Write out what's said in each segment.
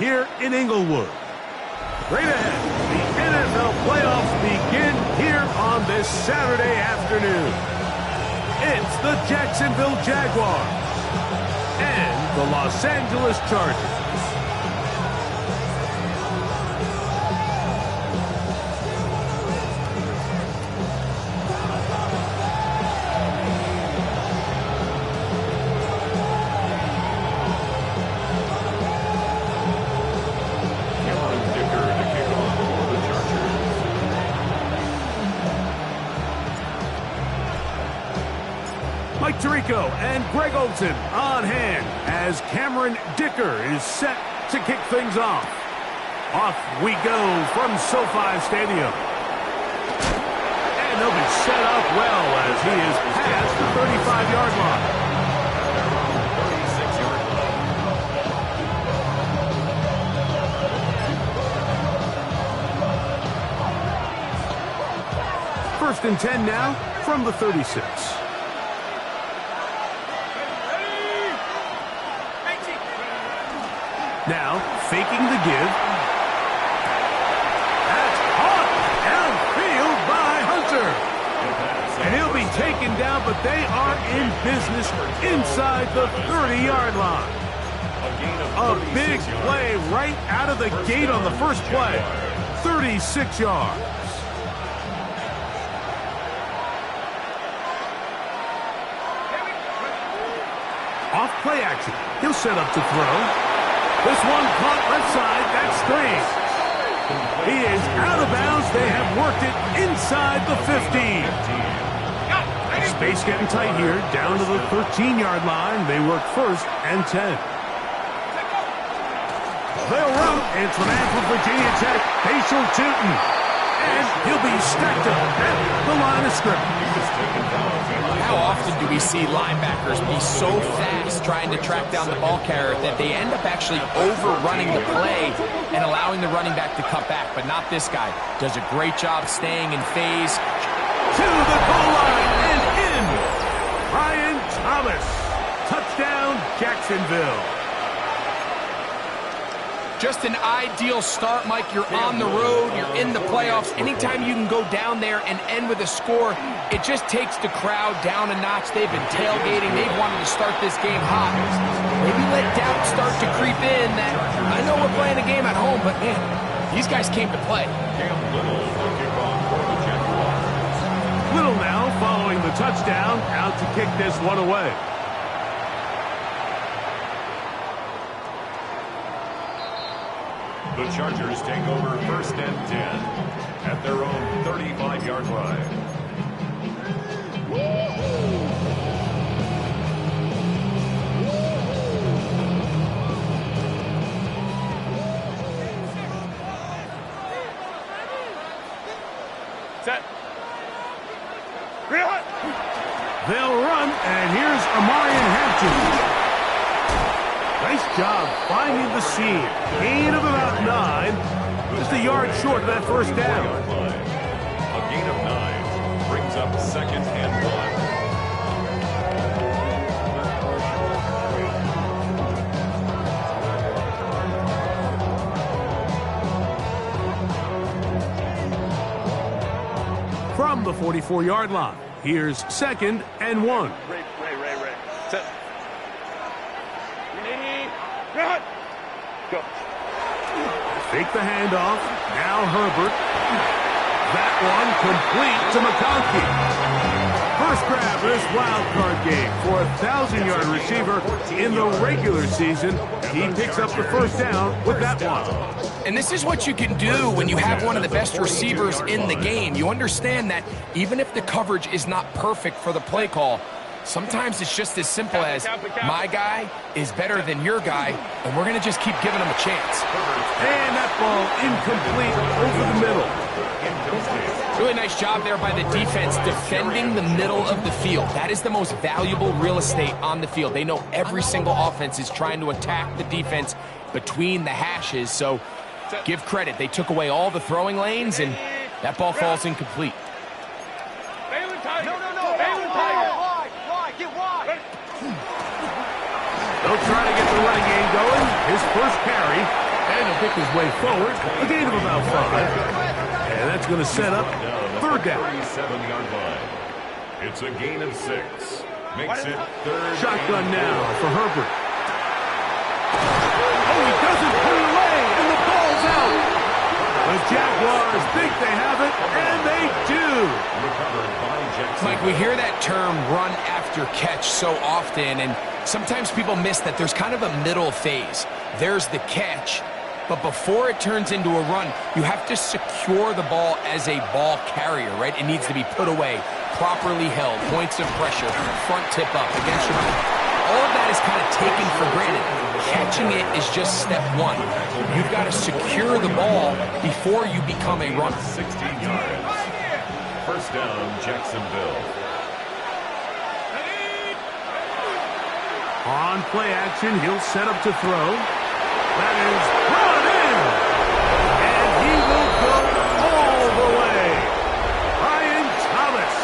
here in Inglewood. Straight ahead, the NFL playoffs begin here on this Saturday afternoon. It's the Jacksonville Jaguars and the Los Angeles Chargers. Mike Tirico and Greg Olsen on hand as Cameron Dicker is set to kick things off. Off we go from SoFi Stadium. And they'll be set up well as he is past the 35-yard line. First and 10 now from the 36. Now, faking the give. That's caught downfield by Hunter. And he'll be taken down, but they are in business inside the 30-yard line. A big play right out of the gate on the first play. 36 yards. Off play action. He'll set up to throw. This one caught left side. That's straight. He is out of bounds. They have worked it inside the 15. Space getting tight here. Down to the 13-yard line. They work first and 10. They'll run. It's the man from Virginia Tech, Facial Tootin. And he'll be stacked up at the line of scrimmage. How often do we see linebackers be so fast trying to track down the ball carrier that they end up actually overrunning the play and allowing the running back to cut back? But not this guy. Does a great job staying in phase. To the goal line and in. Ryan Thomas. Touchdown, Jacksonville. Just an ideal start, Mike. You're on the road. You're in the playoffs. Anytime you can go down there and end with a score, it just takes the crowd down a notch. They've been tailgating. They've wanted to start this game hot. Maybe let doubt start to creep in that I know we're playing a game at home, but, man, these guys came to play. Little now following the touchdown, out to kick this one away. The Chargers take over first and 10 at their own 35-yard line. Set. They'll run, and here's Amarian Hampton. Nice job finding the seam. Gain of about 9. Just a yard short of that first down. A gain of 9 brings up second and 1. From the 44-yard line, here's second and 1. Ray. Set. Run. Go. Fake the handoff. Now Herbert. That one complete to McConkey. First grab of this wild card game for a 1,000-yard receiver in the regular season. He picks up the first down with that one. And this is what you can do when you have one of the best receivers in the game. You understand that even if the coverage is not perfect for the play call, sometimes it's just as simple as my guy is better than your guy, and we're going to just keep giving him a chance. And that ball incomplete over the middle. Really nice job there by the defense defending the middle of the field. That is the most valuable real estate on the field. They know every single offense is trying to attack the defense between the hashes, so give credit. They took away all the throwing lanes, and that ball falls incomplete. They'll try to get the running game going. His first carry, and pick his way forward. A gain of about 5. And that's going to set up third down. 37-yard line. It's a gain of 6. Makes it third. Shotgun now for Herbert. Oh, he doesn't put it away, and the ball's out. The Jaguars think they have it, and they do. Recovered by Jackson. Mike, we hear that term run after catch so often, and sometimes people miss that there's kind of a middle phase. There's the catch, but before it turns into a run, you have to secure the ball as a ball carrier, right? It needs to be put away, properly held, points of pressure, front tip up against your back. All of that is kind of taken for granted. Catching it is just step one. You've got to secure the ball before you become a runner. 16 yards. First down, Jacksonville. On play action, he'll set up to throw. That is brought in. And he will go all the way. Ryan Thomas.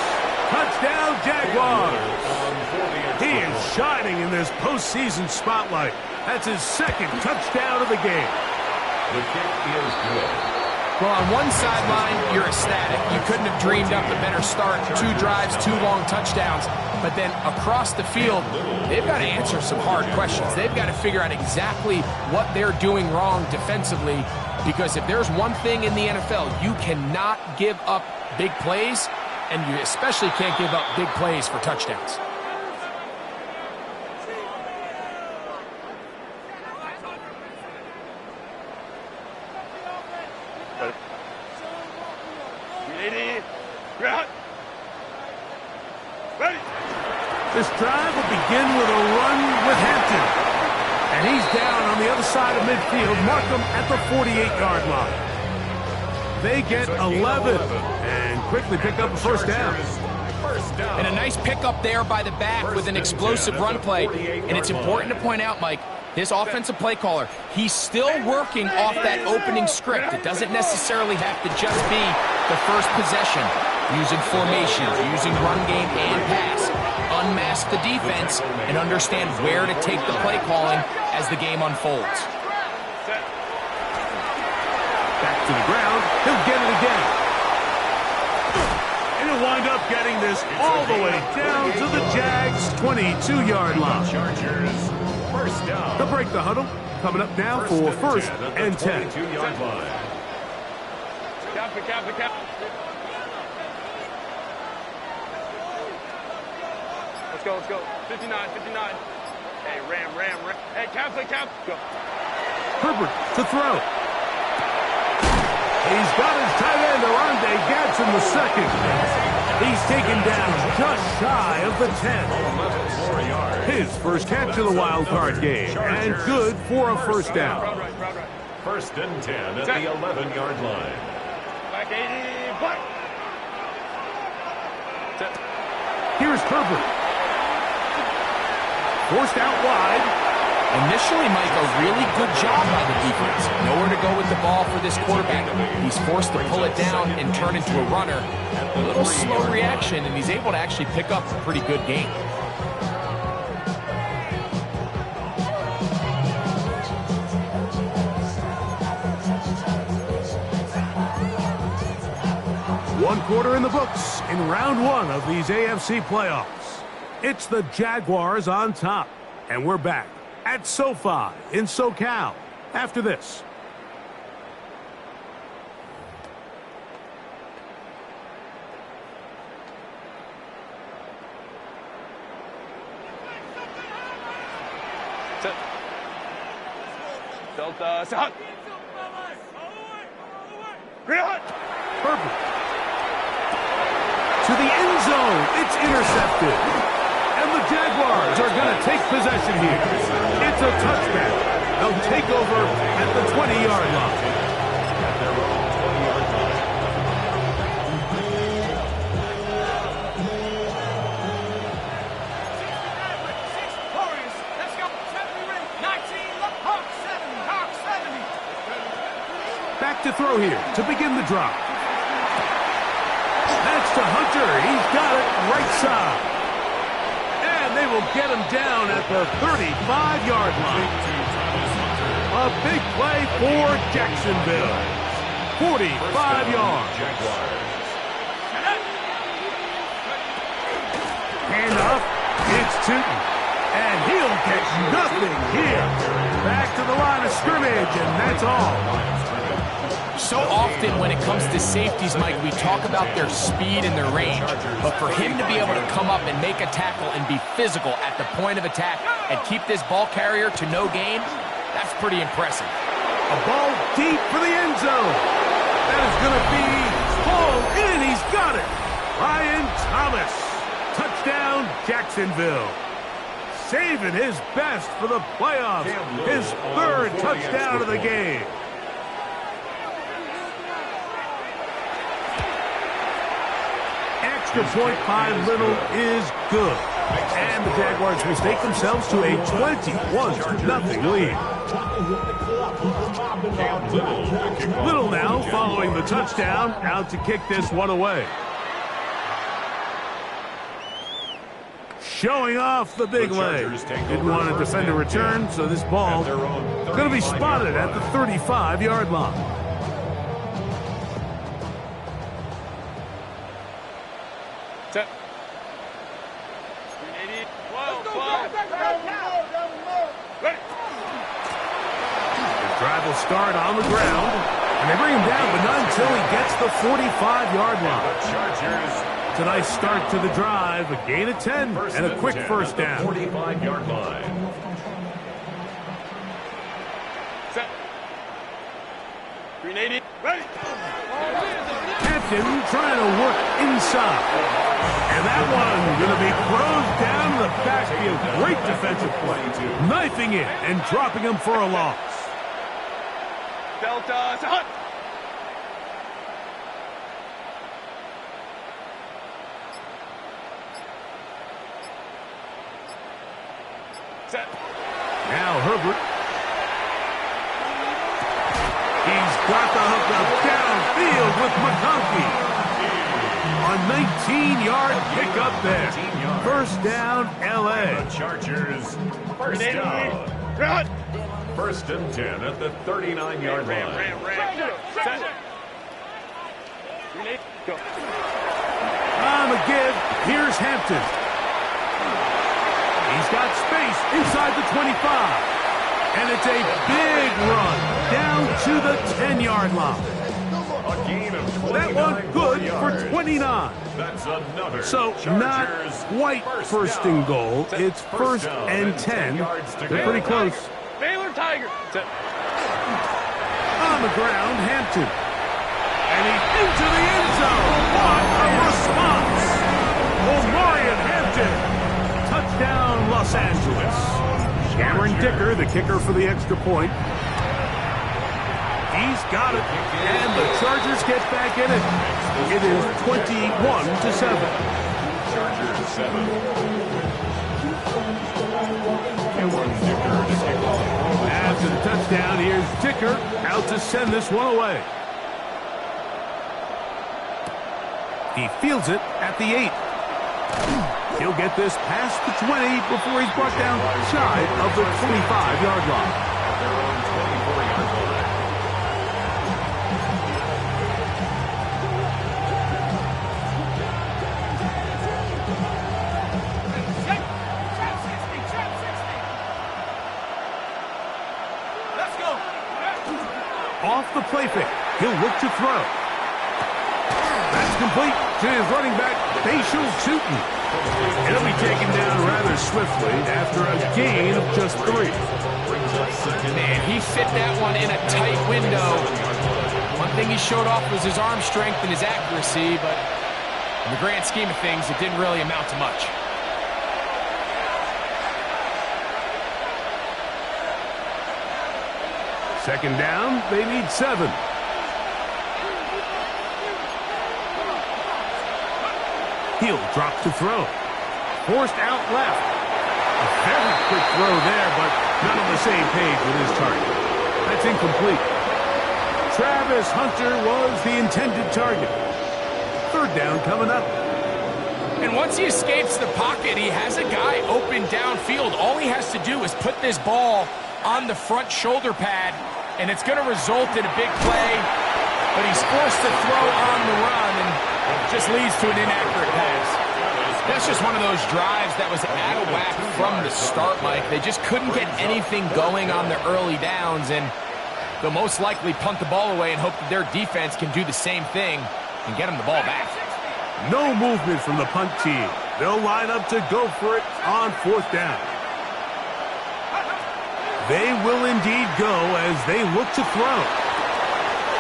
Touchdown, Jaguars. He is shining in this postseason spotlight. That's his second touchdown of the game. The kick is good. Well, on one sideline, you're ecstatic. You couldn't have dreamed up a better start. 2 drives, 2 long touchdowns. But then across the field, they've got to answer some hard questions. They've got to figure out exactly what they're doing wrong defensively. Because if there's one thing in the NFL, you cannot give up big plays, and you especially can't give up big plays for touchdowns. This drive will begin with a run with Hampton. And he's down on the other side of midfield. Mark him at the 48-yard line. They get 11 and quickly pick up a first down. And a nice pickup there by the back with an explosive run play. And it's important to point out, Mike, this offensive play caller, he's still working off that opening script. It doesn't necessarily have to just be the first possession. Using formations, using run game and pass. Unmask the defense and understand where to take the play calling as the game unfolds. Back to the ground. He'll get it again. And he'll wind up getting this all the way down to the Jags' 22-yard line. Chargers, first down. They'll break the huddle. Coming up now for first and 10. 22-yard line. Cap. Let's go. 59. Hey, Ram. Hey, cap. Go. Herbert to throw. He's got his tight end, Arande Gadsden the second. He's taken down just shy of the 10. His first catch of the wild card game, and good for a first down. First and 10 at the 11-yard line. Back 80, black. Here's Herbert. Forced out wide. Initially, Mike, a really good job by the defense. Nowhere to go with the ball for this quarterback. He's forced to pull it down and turn into a runner. A little slow reaction, and he's able to actually pick up a pretty good game. One quarter in the books in round one of these AFC playoffs. It's the Jaguars on top, and we're back at SoFi in SoCal after this. Delta, shot. Herbert. To the end zone. It's intercepted. And the Jaguars are going to take possession here. It's a touchback. They'll take over at the 20-yard line. At their own 20-yard line. Back to throw here to begin the drive. That's to Hunter. He's got it right side. And they will get him down at the 35-yard line. A big play for Jacksonville. 45 yards. Hand off. It's Tootin. And he'll get nothing here. Back to the line of scrimmage, and that's all. So often when it comes to safeties, Mike, we talk about their speed and their range. But for him to be able to come up and make a tackle and be physical at the point of attack and keep this ball carrier to no gain, that's pretty impressive. A ball deep for the end zone. That is going to be hauled in. He's got it. Ryan Thomas. Touchdown, Jacksonville. Saving his best for the playoffs. His third touchdown of the game. Extra point by Little is good. And the Jaguars mistake themselves to a 21-0 lead. Little now following the touchdown, out to kick this one away. Showing off the big leg. Didn't want to defend a return, so this ball going to be spotted at the 35-yard line. Set. 380. Ready. The drive will start on the ground, and they bring him down, but not until he gets the 45-yard line. It's a nice start to the drive, a gain of 10, and a quick first down. 45-yard line. Set. 380. Ready. Captain trying to work inside. And that one going to be thrown down the backfield. Great defensive play. Knifing it and dropping him for a loss. Delta. Hut. Set. Now Herbert. He's got the hookup downfield with McConkey. A 19-yard pickup there. First down, L.A. The Chargers, first down. First and 10 at the 39-yard line. Ram. Set. 380. Go. On the give, here's Hampton. He's got space inside the 25. And it's a big run down to the 10-yard line. A gain of 29 That one good yards. for 29. That's another. So not quite first and goal. It's first and 10. They're pretty close. Baylor Tiger. Set. On the ground, Hampton. And he's into the end zone. What a response. Omarion Hampton. Touchdown, Los Angeles. Cameron Dicker, the kicker for the extra point. He's got it. And the Chargers get back in it. It is 21-7. Chargers 7. Cameron Dicker to kick off. After the touchdown, here's Dicker out to send this one away. He fields it at the 8. He'll get this past the 20 before he's brought down shy of the 25-yard line. Their own 24-yard line. Let's go. Off the play fake, he'll look to throw. That's complete to his running back, Facial Tootin. He'll be taken down rather swiftly after a gain of just 3. Man, he fit that one in a tight window. One thing he showed off was his arm strength and his accuracy, but in the grand scheme of things, it didn't really amount to much. Second down, they need 7. He'll drop to throw. Forced out left. A very quick throw there, but not on the same page with his target. That's incomplete. Travis Hunter was the intended target. Third down coming up. And once he escapes the pocket, he has a guy open downfield. All he has to do is put this ball on the front shoulder pad, and it's going to result in a big play, but he's forced to throw on the run, and it just leads to an inaccurate pass. That's just one of those drives that was out of whack from the start, Mike. They just couldn't get anything going on the early downs, and they'll most likely punt the ball away and hope that their defense can do the same thing and get them the ball back. No movement from the punt team. They'll line up to go for it on 4th down. They will indeed go as they look to throw.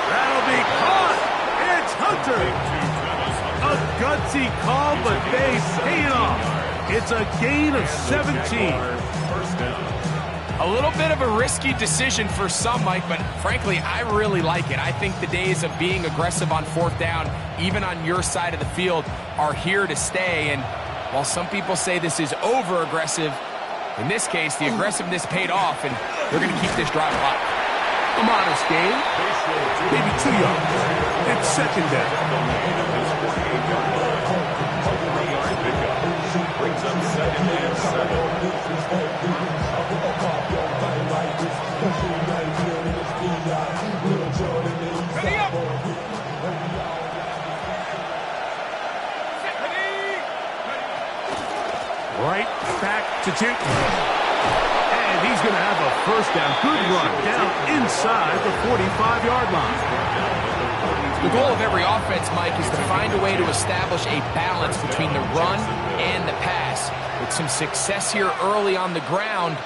That'll be caught. It's Hunter. A gutsy call, but they pay it off. It's a gain of 17. A little bit of a risky decision for some, Mike, but frankly, I really like it. I think the days of being aggressive on 4th down, even on your side of the field, are here to stay. And while some people say this is over-aggressive, in this case, the aggressiveness paid off, and they're going to keep this drive alive. A modest gain, maybe 2 yards. It's 2nd down. Brings up 2nd and 7. Right back to Tootin. And he's going to have a 1st down. Good run down inside the 45-yard line. The goal of every offense, Mike, is to find a way to establish a balance between the run and the pass. With some success here early on the ground,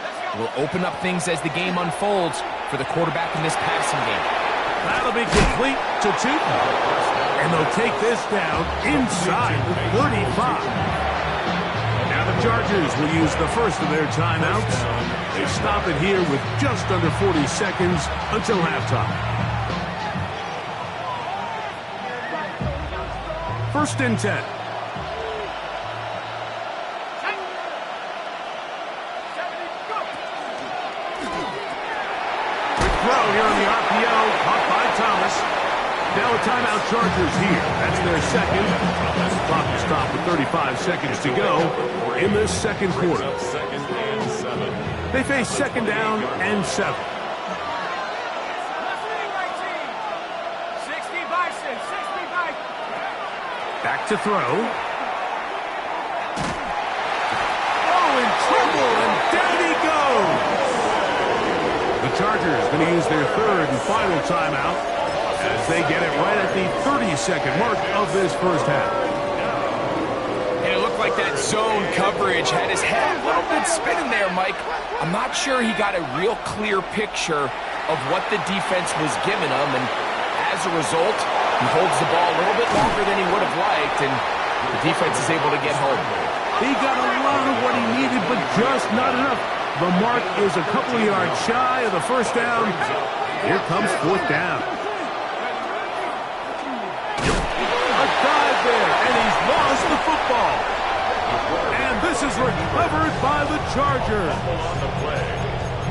will open up things as the game unfolds for the quarterback in this passing game. That'll be complete to Tootin. And they'll take this down inside the 35. Now the Chargers will use the first of their timeouts. They stop it here with just under 40 seconds until halftime. 1st and 10. Quick throw here on the RPO, caught by Thomas. Now a timeout Chargers here. That's their second. The clock will stop with 35 seconds to go in this 2nd quarter. 2nd and 7. They face 2nd down and 7. Back to throw. Oh, in trouble, and down he goes. The Chargers going to use their 3rd and final timeout as they get it right at the 30-second mark of this 1st half. And it looked like that zone coverage had his head a little bit spinning there, Mike. I'm not sure he got a real clear picture of what the defense was giving him, and as a result, he holds the ball a little bit longer than he would have liked, and the defense is able to get home. He got a lot of what he needed, but just not enough. The mark is a couple of yards shy of the 1st down. Here comes 4th down. A dive there, and he's lost the football. And this is recovered by the Chargers.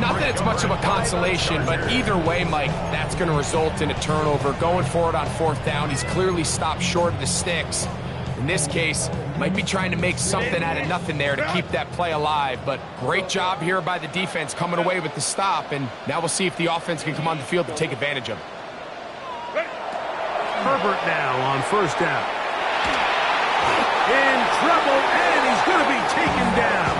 Not that it's much of a consolation, but either way, Mike, that's going to result in a turnover. Going for it on 4th down, he's clearly stopped short of the sticks. In this case, might be trying to make something out of nothing there to keep that play alive. But great job here by the defense coming away with the stop, and now we'll see if the offense can come on the field to take advantage of it. Herbert now on 1st down. In trouble, and he's going to be taken down.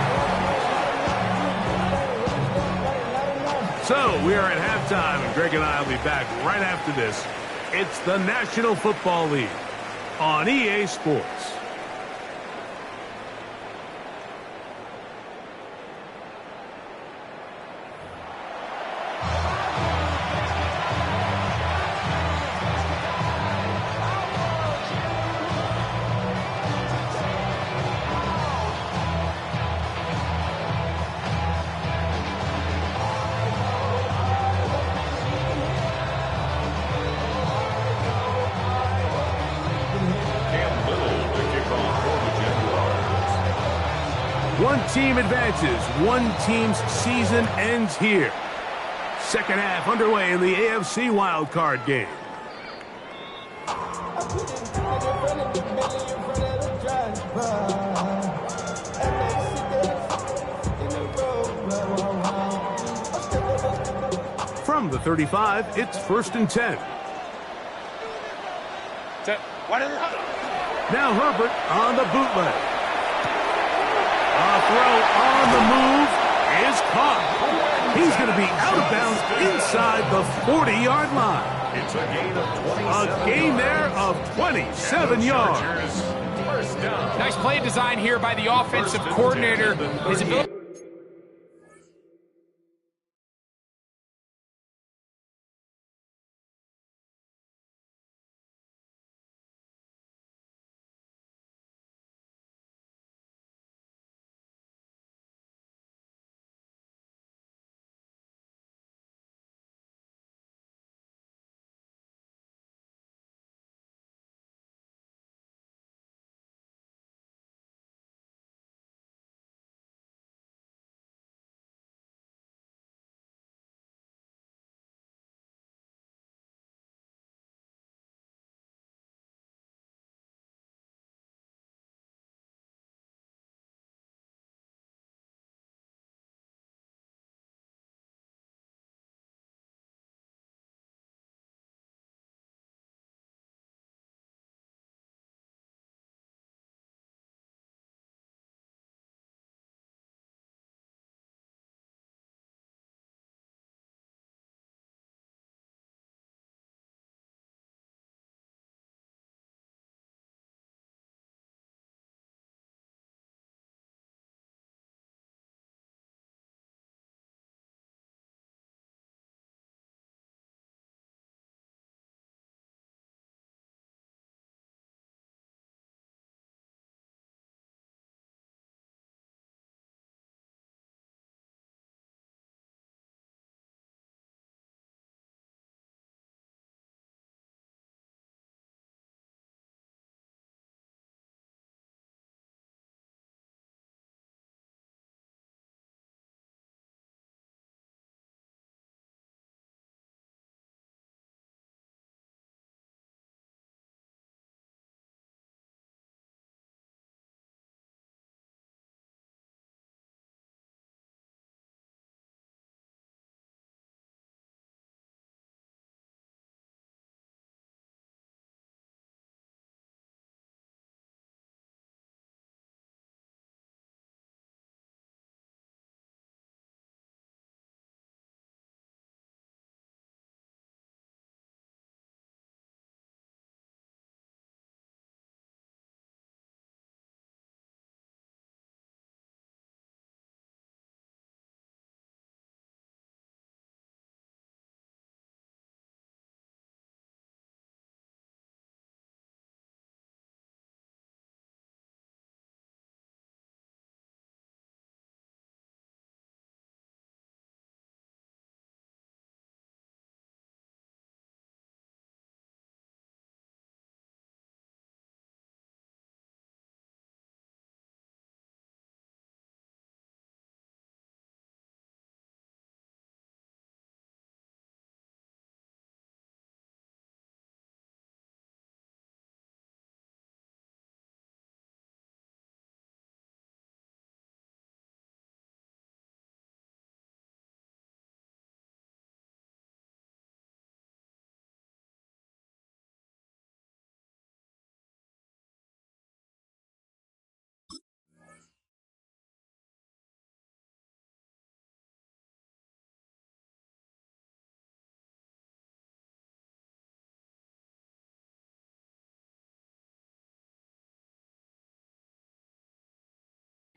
So we are at halftime, and Greg and I will be back right after this. It's the National Football League on EA Sports. One team advances. One team's season ends here. 2nd half underway in the AFC wildcard game. From the 35, it's 1st and 10. Set. Now Herbert on the bootleg. A throw on the move is caught. He's going to be out of bounds inside the 40-yard line. It's a gain of 27. A gain there of 27 yards. First down. Nice play design here by the offensive coordinator. His ability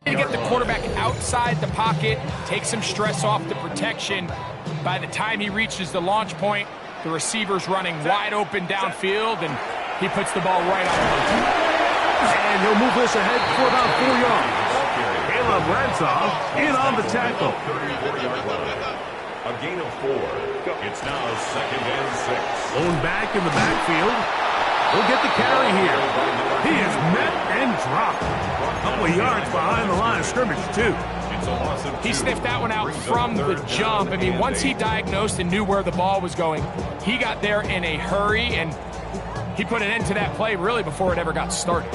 to get the quarterback outside the pocket, take some stress off the protection. By the time he reaches the launch point, the receiver's running wide open downfield, and he puts the ball right on the And he'll move this ahead for about 4 yards. Caleb Ransoff in on the tackle. 34-yard line. A gain of 4. It's now 2nd and 6. Blown back in the backfield. He'll get the carry here. He is met and dropped. A couple of yards behind the line of scrimmage, too. It's a loss of 2. He sniffed that one out from the jump. I mean, once he diagnosed and knew where the ball was going, he got there in a hurry, and he put an end to that play really before it ever got started.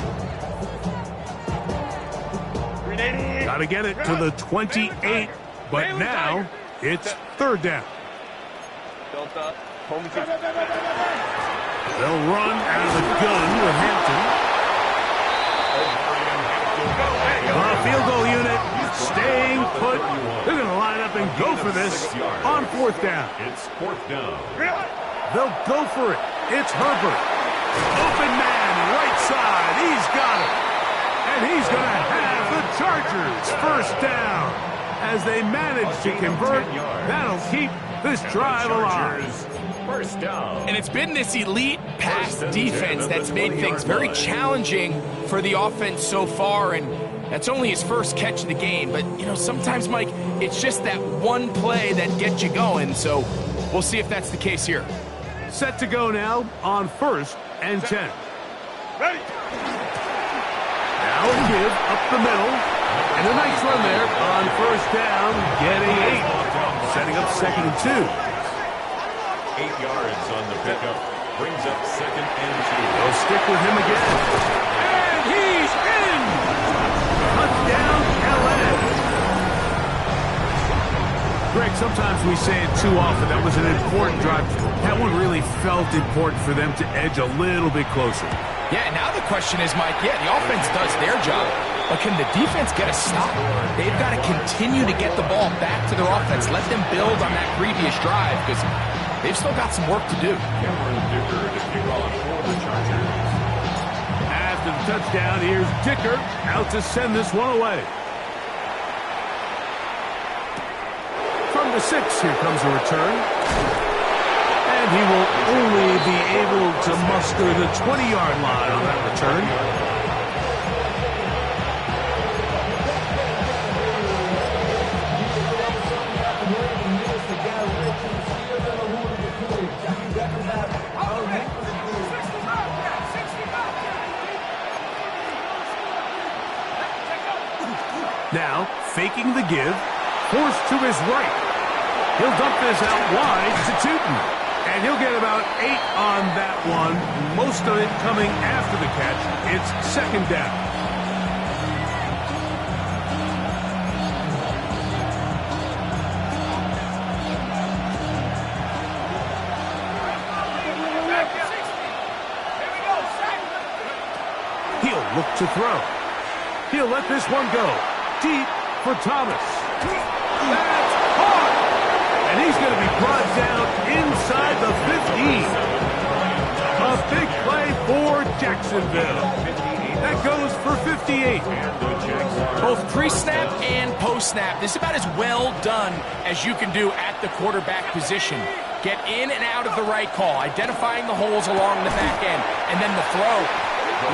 Got to get it to the 28, but now it's 3rd down. Delta. Home team. They'll run out of the gun with Hampton. Field goal unit staying put. They're going to line up and go for this on 4th down. It's 4th down. They'll go for it. It's Herbert. Open man, right side. He's got it. And he's going to have the Chargers 1st down. As they manage to convert, that'll keep this drive alive. 1st down. And it's been this elite pass defense that's made things very challenging for the offense so far, and that's only his first catch of the game. But, you know, sometimes, Mike, it's just that one play that gets you going, so we'll see if that's the case here. Set to go now on 1st and 10. Ready. Now a give up the middle. And a nice run there on 1st down, getting 8. Setting up 2nd and 2. 8 yards on the pickup. Brings up 2nd and 2. They'll stick with him again. And he's in! Touchdown, LA. Greg, sometimes we say it too often. That was an important drive. That one really felt important for them to edge a little bit closer. Yeah, now the question is, Mike, yeah, the offense does their job, but can the defense get a stop? They've got to continue to get the ball back to their offense. Let them build on that previous drive, because they've still got some work to do. After the touchdown, here's Dicker out to send this one away. From the 6, here comes a return. And he will only be able to muster the 20-yard line on that return. Now, faking the give, forced to his right. He'll dump this out wide to Tootin. And he'll get about 8 on that one, most of it coming after the catch. It's 2nd down. He'll look to throw. He'll let this one go. Deep for Thomas. That's hard! And he's going to be brought down inside the 15. A big play for Jacksonville. That goes for 58. Both pre-snap and post-snap, this is about as well done as you can do at the quarterback position. Get in and out of the right call, identifying the holes along the back end, and then the throw.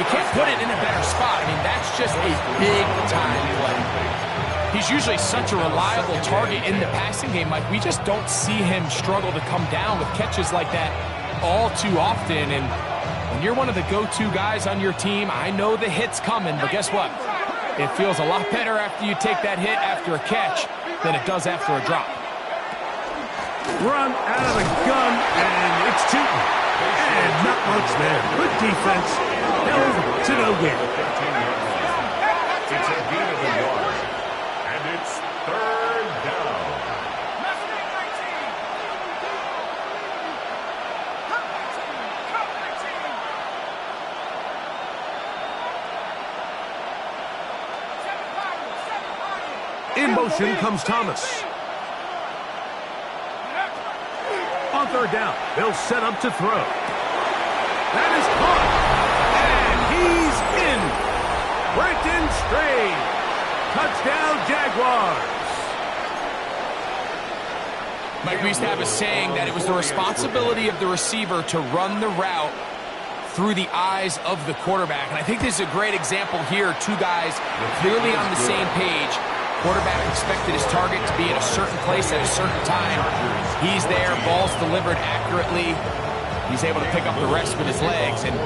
You can't put it in a better spot. I mean, that's just a big-time play. He's usually such a reliable target in the passing game. Like, we just don't see him struggle to come down with catches like that all too often. And when you're one of the go-to guys on your team, I know the hit's coming, but guess what? It feels a lot better after you take that hit after a catch than it does after a drop. Run out of the gun, and it's Tootin. And not much there. Good defense. Held to no gain. It's a gain of a yard. And it's 3rd down. In motion comes Thomas. On 3rd down, they'll set up to throw. That is caught. And he's in. Brenton Strange. Touchdown, Jaguars. Mike, we used to have a saying that it was the responsibility of the receiver to run the route through the eyes of the quarterback. And I think this is a great example here. Two guys clearly on the same page. Quarterback expected his target to be in a certain place at a certain time. He's there, ball's delivered accurately. He's able to pick up the rest with his legs, and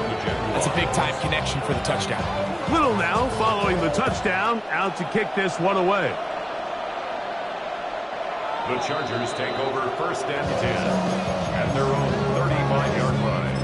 that's a big-time connection for the touchdown. Little now following the touchdown, out to kick this one away. The Chargers take over 1st and 10 at their own 35-yard line.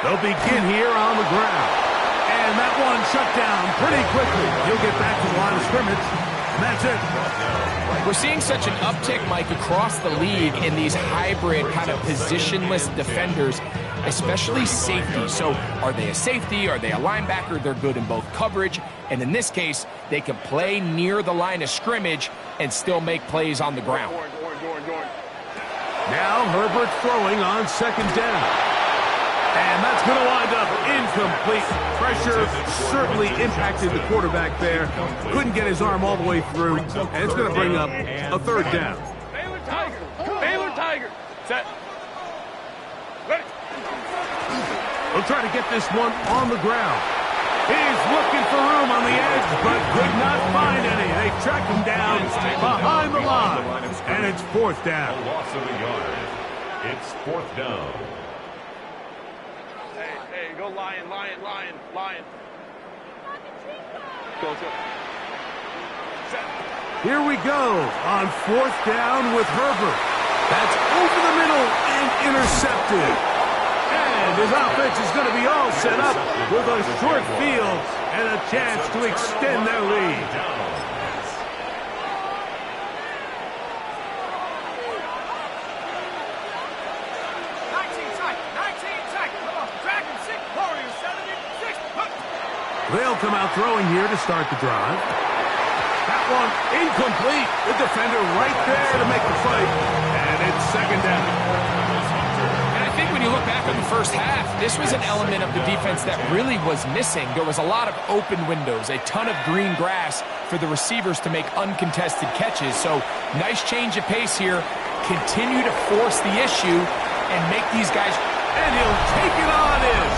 They'll begin here on the ground. And that one shut down pretty quickly. He'll get back to the line of scrimmage. And that's it. We're seeing such an uptick, Mike, across the league in these hybrid kind of positionless defenders, especially safety. So are they a safety? Are they a linebacker? They're good in both coverage. And in this case, they can play near the line of scrimmage and still make plays on the ground. Now Herbert throwing on second down. And that's going to wind up incomplete. Pressure certainly impacted the quarterback there. Couldn't get his arm all the way through. And it's going to bring up a third down. Baylor Tiger. Baylor Tiger. Set. Ready. They'll try to get this one on the ground. He's looking for room on the edge, but could not find any. They track him down behind the line. And it's fourth down. A loss of a yard. It's fourth down. Hey, go lion. Go. Set. Here we go on fourth down with Herbert. That's over the middle and intercepted. And his offense is going to be all set up with a short field and a chance to extend their lead. They'll come out throwing here to start the drive. That one incomplete. The defender right there to make the fight. And it's second down. And I think when you look back on the first half, this was an element of the defense that really was missing. There was a lot of open windows, a ton of green grass for the receivers to make uncontested catches. So nice change of pace here. Continue to force the issue and make these guys. And he'll take it on in.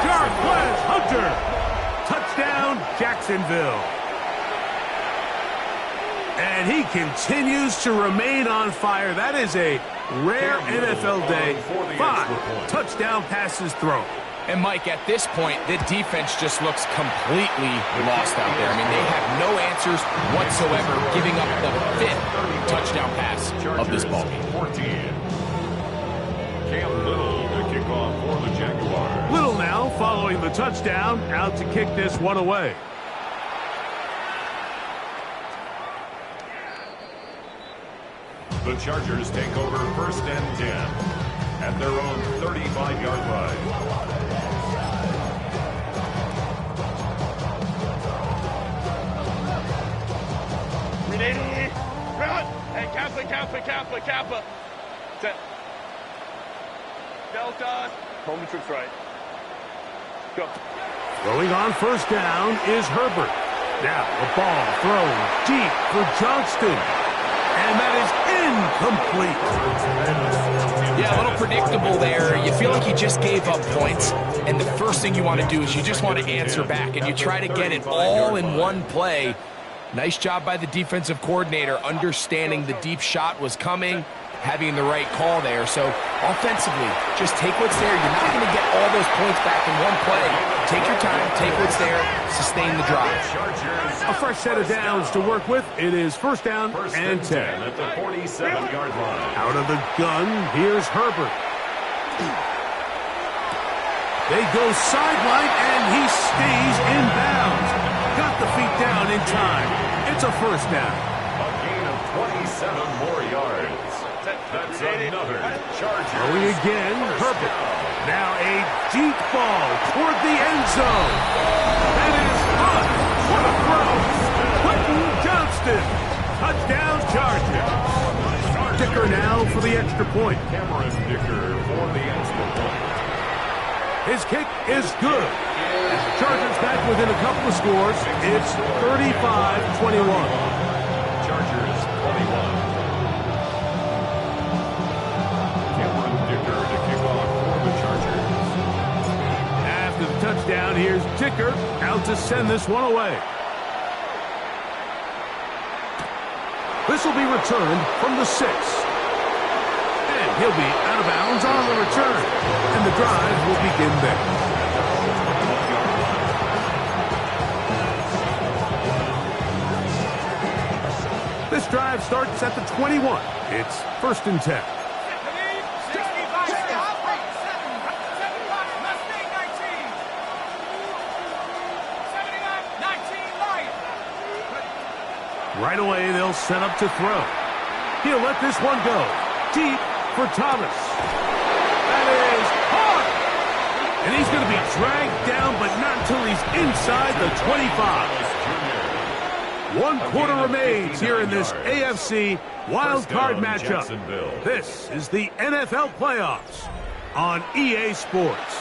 Jarquez Hunter. Touchdown, Jacksonville. And he continues to remain on fire. That is a rare NFL day. 5 touchdown passes thrown. And, Mike, at this point, the defense just looks completely lost out there. I mean, they have no answers whatsoever, giving up the 5th touchdown pass of this ballgame. 14. Cam Little to kick off for the Jaguars. Little now following the touchdown, out to kick this one away. The Chargers take over first and 10 at their own 35-yard line. Ready. Run. Hey, Kappa. Set. Delta. Home tricks right. Go. Throwing on first down is Herbert. Now the ball thrown deep for Johnston. And that is incomplete. Yeah, a little predictable there. You feel like you just gave up points, and the first thing you want to do is you just want to answer back, and you try to get it all in one play. Nice job by the defensive coordinator, understanding the deep shot was coming, having the right call there. So offensively, just take what's there. You're not going to get all those points back in one play. Take your time, take what's there, sustain the drive. A fresh set of downs to work with. It is first down and 10. At the 47-yard line. Out of the gun, here's Herbert. They go sideline, and he stays in bounds. Got the feet down in time. It's a first down. A gain of 27 more yards. That's another Chargers. Throwing again, Herbert. Now a deep ball toward the end zone. That is hot. What a throw. Quentin Johnston. Touchdown, Chargers. Dicker now for the extra point. Cameron Dicker for the extra point. His kick is good. As the Chargers back within a couple of scores, it's 35-21. Chargers 21. Cameron Dicker to kick off for the Chargers. After the touchdown, here's Dicker out to send this one away. This will be returned from the 6. And he'll be out of bounds on the return. And the drive will begin there. This drive starts at the 21. It's first and 10. Right away, they'll set up to throw. He'll let this one go. Deep for Thomas. That is hard. And he's going to be dragged down, but not until he's inside the 25. 1 quarter remains here in this AFC wild card matchup. This is the NFL playoffs on EA Sports.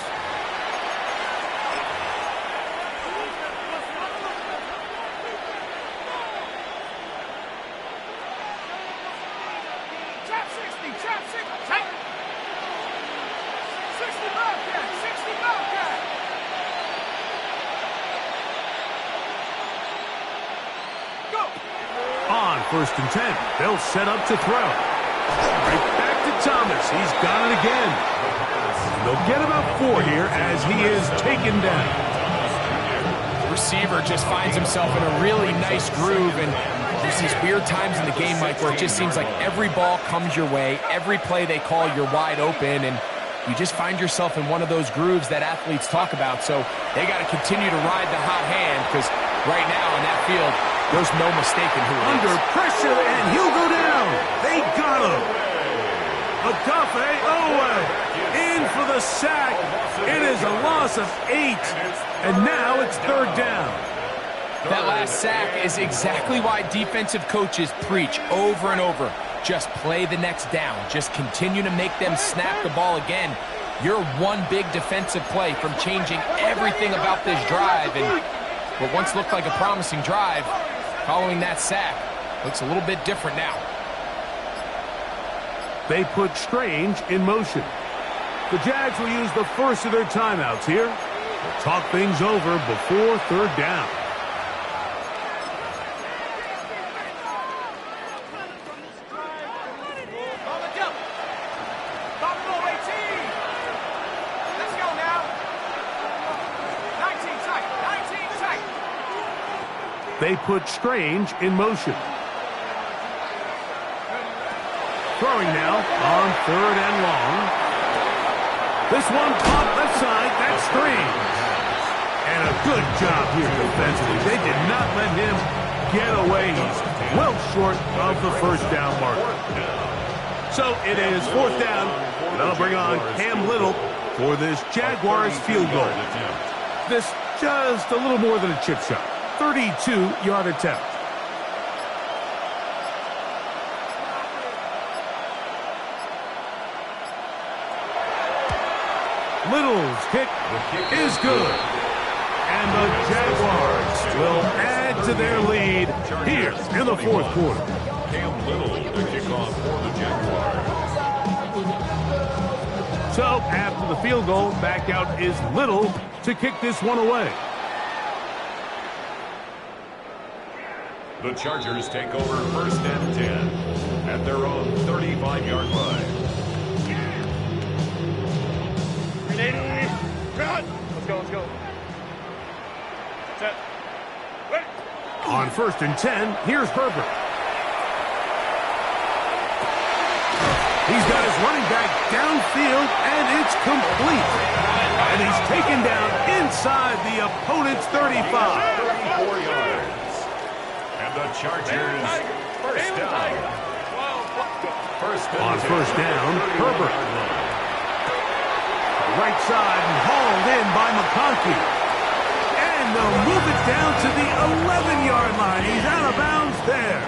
On 1st and 10, they'll set up to throw. Right back to Thomas. He's got it again. They'll get about 4 here as he is taken down. Receiver just finds himself in a really nice groove, and there's these weird times in the game, Mike, where it just seems like every ball comes your way, every play they call, you're wide open, and you just find yourself in one of those grooves that athletes talk about. So they got to continue to ride the hot hand, because right now in that field, there's no mistaking who it is. Under pressure, and he'll go down. They got him. Agafe Owe in for the sack. It is a loss of 8, and now it's 3rd down. That last sack is exactly why defensive coaches preach over and over. Just play the next down. Just continue to make them snap the ball again. You're one big defensive play from changing everything about this drive, and what once looked like a promising drive, following that sack, looks a little bit different now. They put Strange in motion. The Jags will use the first of their timeouts here. They'll talk things over before 3rd down. They put Strange in motion. Throwing now on 3rd and long. This one caught left side. That's Strange. And a good job here defensively. They did not let him get away. He's well short of the 1st down marker. So it is 4th down. They'll bring on Cam Little for this Jaguars field goal. This just a little more than a chip shot. 32-yard attempt. Little's kick is good. And the Jaguars will add to their lead here in the 4th quarter. Cam Little to kick off for the Jaguars. So after the field goal, back out is Little to kick this one away. The Chargers take over 1st and 10 at their own 35-yard line. Let's go. Set. Ready. On 1st and 10, here's Herbert. He's got his running back downfield, and it's complete. And he's taken down inside the opponent's 35. 34 yards. And the Chargers, 1st down. On 1st down, Herbert. Right side and hauled in by McConkey. And they'll move it down to the 11-yard line. He's out of bounds there.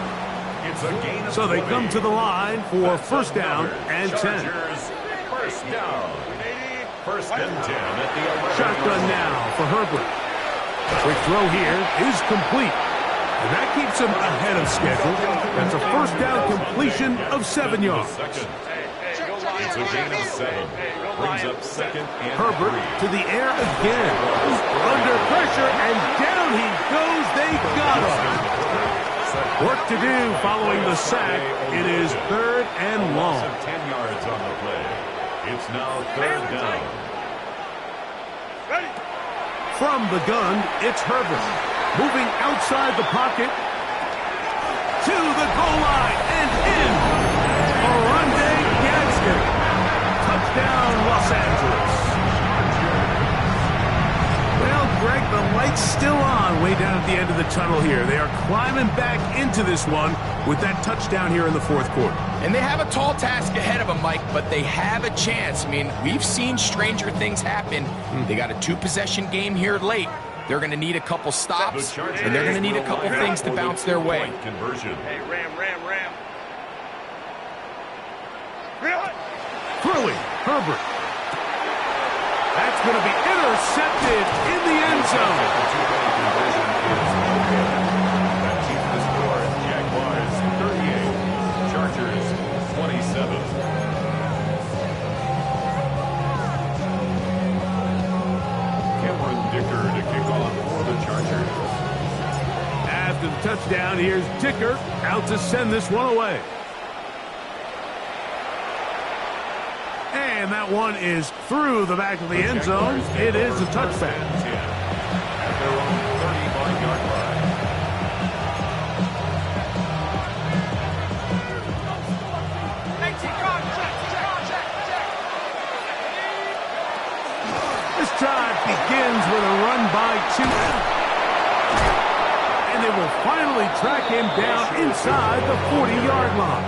It's a gain of So they come to the line for 1st down and 10. Chargers, 1st down. 1st and 10 at the 11. Shotgun now for Herbert. Quick throw here is complete. And that keeps him ahead of schedule. That's a 1st down completion of 7 yards. It's a gain of 7. Brings up 2nd and Herbert 3. to the air again. Under pressure, and down he goes. They got him. Work to do following the sack. It is 3rd and long. 10 yards on the play. It's now 3rd down. From the gun, it's Herbert. Moving outside the pocket to the goal line and in. Oronde Gadsden. Touchdown, Los Angeles. Well, Greg, the light's still on way down at the end of the the tunnel here. They are climbing back into this one with that touchdown here in the fourth quarter. And they have a tall task ahead of them, Mike, but they have a chance. I mean, we've seen stranger things happen. They got a 2-possession game here late. They're going to need a couple stops, and they're going to need a couple things to bounce their way. Conversion. Hey, ram. Throwing, Herbert. That's going to be intercepted in the end zone. That keeps the score. Jaguars 38, Chargers 27. Cameron Dicker to kick off for the Chargers. After the touchdown, here's Dicker out to send this one away. And that one is through the back of the end zone. It is a touchback. At their own 35-yard line. This drive begins with a run by two. And they will finally track him down inside the 40-yard line.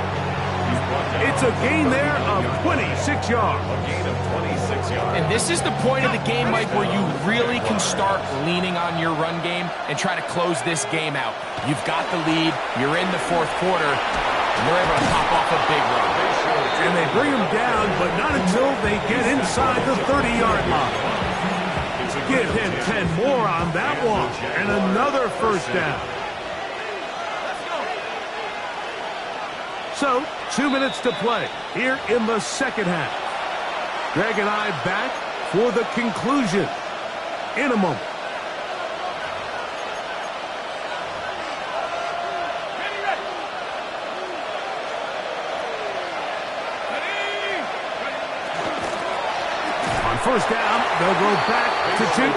It's a gain there of 26 yards. A gain of 26 yards. And this is the point of the game, Mike, where you really can start leaning on your run game and try to close this game out. You've got the lead. You're in the fourth quarter. And they're able to pop off a big run. And they bring him down, but not until they get inside the 30-yard line. Give him 10 more on that one. And another first down. So, 2 minutes to play here in the second half. Greg and I back for the conclusion in a moment. On first down, they'll go back to Tootin.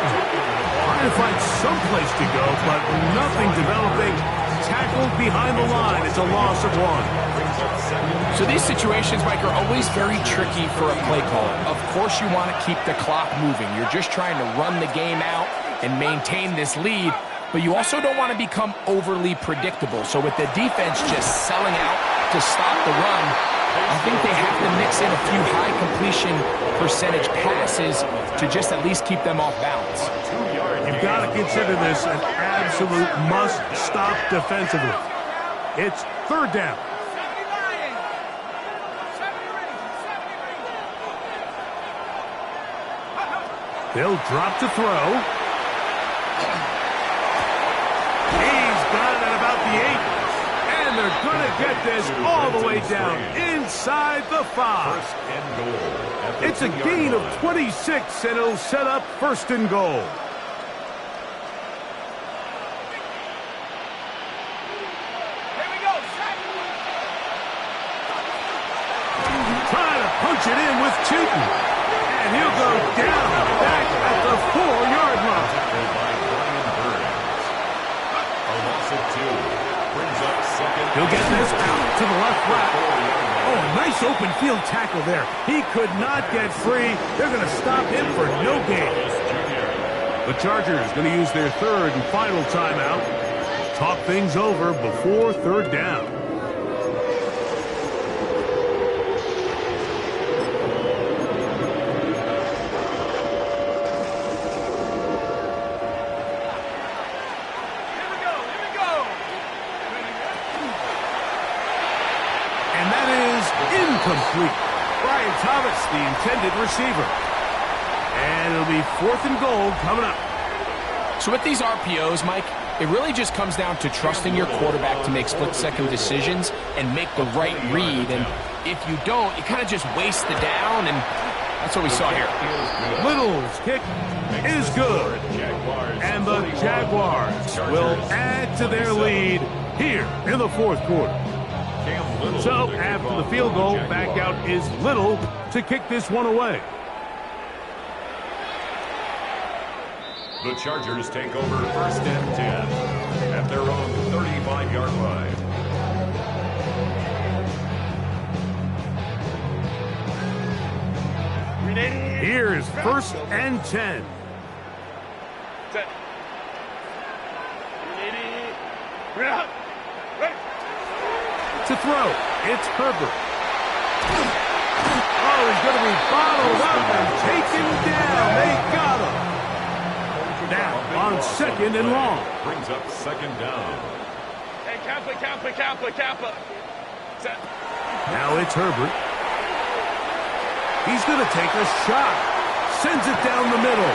Trying to find someplace to go, but nothing developing. Tackled behind the line. It's a loss of 1. So these situations, Mike, are always very tricky for a play caller. Of course you want to keep the clock moving. You're just trying to run the game out and maintain this lead, but you also don't want to become overly predictable. So with the defense just selling out to stop the run, I think they have to mix in a few high completion percentage passes to just at least keep them off balance. You've got to consider this an absolute must-stop defensively. It's third down. They'll drop to throw. He's got it at about the 8. And they're going to get this all the way down inside the 5. First and goal. It's a gain of 26, and it'll set up first and goal. Trying to punch it in with Tootin. And he'll go down back at the 4-yard line. A loss of 2. Brings up second. He'll get this out to the left wrap. Oh, nice open field tackle there. He could not get free. They're going to stop him for no gain. The Chargers going to use their third and final timeout. Talk things over before third down. Complete. Brian Thomas, the intended receiver. And it'll be fourth and goal coming up. So with these RPOs, Mike, it really just comes down to trusting your quarterback to make split-second decisions and make the right read. And if you don't, you kind of just waste the down, and that's what we saw here. Little's kick is good. And the Jaguars will add to their lead here in the fourth quarter. So, after the field goal, back out is Little to kick this one away. The Chargers take over first and 10 at their own 35-yard line. Here's first and 10. 10. To throw, it's Herbert. Oh, he's going to be bottled up and taken down. They got him. Now on second and long. Brings up second down. Hey, Kappa. Set. Now it's Herbert. He's going to take a shot. Sends it down the middle.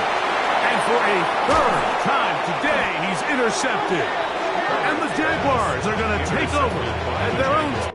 And for a third time today, he's intercepted. And the Jaguars are going to take over at their own